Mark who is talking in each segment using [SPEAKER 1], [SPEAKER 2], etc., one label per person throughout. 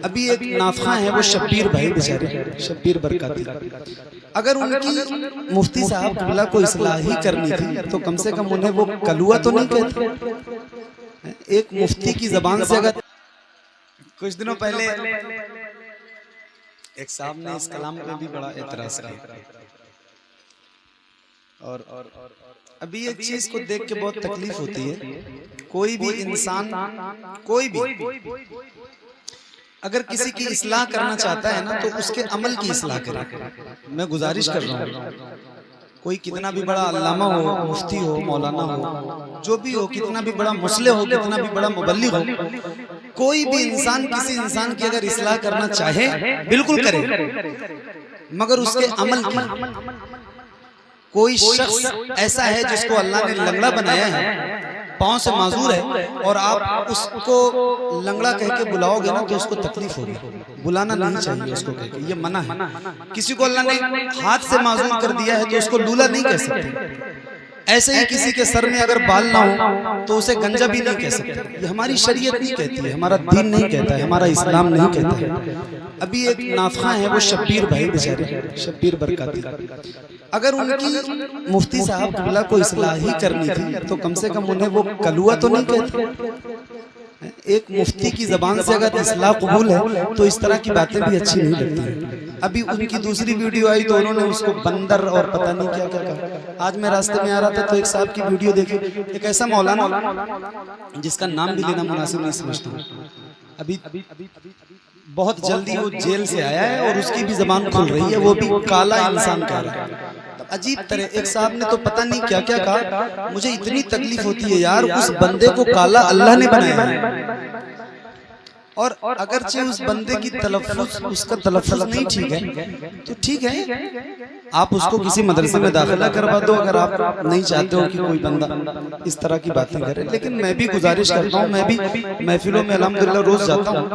[SPEAKER 1] ابھی ایک نافخواں ہے وہ شبیر بھائی بیچارے، شبیر برکاتی، اگر ان کی مفتی صاحب قبلہ کو اصلاح ہی کرنی تھی تو کم سے کم انہیں وہ کلوہ تو نہیں کہتے۔ ایک مفتی کی زبان سے اگر کچھ دنوں پہلے ایک صاحب نے اس کلام پہ بھی بڑا اعتراض کیا، اور ابھی ایک چیز کو دیکھ کے بہت تکلیف ہوتی ہے، کوئی بھی انسان کوئی بھی اگر کسی کی اصلاح کرنا چاہتا ہے نا تو اس کے عمل کی اصلاح کرے۔ میں گزارش کر رہا ہوں، کوئی کتنا بھی بڑا علامہ ہو، مفتی ہو، مولانا ہو، جو بھی ہو، کتنا بھی بڑا مصلح ہو، کتنا بھی بڑا مبلغ ہو، کوئی بھی انسان کسی انسان کی اگر اصلاح کرنا چاہے بالکل کرے، مگر اس کے عمل کی۔ کوئی شخص ایسا ہے جس کو اللہ نے لنگڑا بنایا ہے، پاؤں سے معذور ہے، اور آپ اس کو لنگڑا کہہ کے بلاؤ گے نا تو اس کو تکلیف ہوگی، بلانا نہیں چاہیے اس کو کہہ کے، یہ منع ہے۔ کسی کو اللہ نے ہاتھ سے معذور کر دیا ہے تو اس کو لولا نہیں کہہ سکتے، ایسے ہی کسی کے سر میں اگر بال نہ ہو تو اسے گنجا بھی نہیں کہہ سکتے۔ یہ ہماری شریعت نہیں کہتی ہے، ہمارا دین نہیں کہتا ہے، ہمارا اسلام نہیں کہتا ہے۔ ابھی ایک نافخواں ہے وہ شبیر بھائی بیچارے، شبیر برکاتی، اگر ان کی مفتی صاحب قبلہ کو اصلاح ہی کرنی تھی تو کم سے کم انہیں وہ کلوہ تو نہیں کہتے۔ ایک مفتی کی زبان سے اگر اصلاح قبول ہے تو اس طرح کی باتیں بھی اچھی نہیں لگتی ہیں۔ ابھی ان کی دوسری ویڈیو آئی تو انہوں نے اس کو بندر اور پتہ نہیں کیا کیا کہا۔ آج میں راستے میں آ رہا تھا تو ایک صاحب کی ویڈیو دیکھی، ایک ایسا مولانا جس کا نام بھی لینا مناسب نہیں سمجھتا ہوں، ابھی بہت جلدی وہ جیل سے آیا ہے اور اس کی بھی زبان کھل رہی ہے، وہ بھی کالا انسان کہہ رہا ہے۔ عجیب طرح ایک صاحب نے تو پتہ نہیں کیا کیا کہا، مجھے اتنی تکلیف ہوتی ہے یار، اس بندے کو کالا اللہ نے بنایا ہے، اور اگرچہ اس بندے کی تلفظ، اس کا تلفظ نہیں ٹھیک ہے تو ٹھیک ہے، آپ اس کو کسی مدرسے میں داخلہ کروا دو اگر آپ نہیں چاہتے ہو کہ کوئی بندہ اس طرح کی باتیں کرے۔ لیکن میں بھی گزارش کرتا ہوں، میں بھی محفلوں میں الحمدللہ روز جاتا ہوں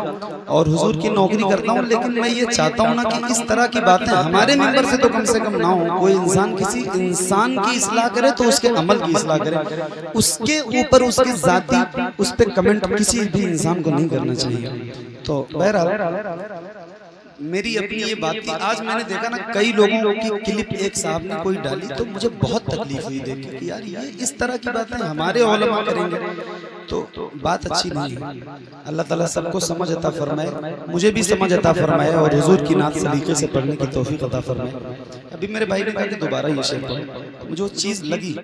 [SPEAKER 1] اور حضور کی نوکری کرتا ہوں، لیکن میں یہ چاہتا ہوں نا کہ اس طرح کی باتیں ہمارے ممبر سے تو کم سے کم نہ ہوں۔ کوئی انسان کسی انسان کی اصلاح کرے تو اس کے عمل کی اصلاح کرے، اس کے اوپر اس کی ذاتی اس پہ کمنٹ کسی بھی انسان کو نہیں کرنا چاہیے۔ تو بہرحال میری اپنی یہ بات تھی۔ آج میں نے دیکھا نا کئی لوگوں کی کلپ ایک صاحب نے کوئی ڈالی تو مجھے بہت تکلیف ہوئی دیکھ کے کہ یار یہ اس طرح کی باتیں ہمارے علماء کریں گے تو بات اچھی نہیں ہے۔ اللہ تعالیٰ سب کو سمجھ عطا فرمائے، مجھے بھی سمجھ عطا فرمائے، اور حضور کی نعت سلیقے سے پڑھنے کی توفیق عطا فرمائے۔ ابھی میرے بھائی نے کہا کہ دوبارہ یہ شعر پڑھو، مجھے وہ چیز لگی۔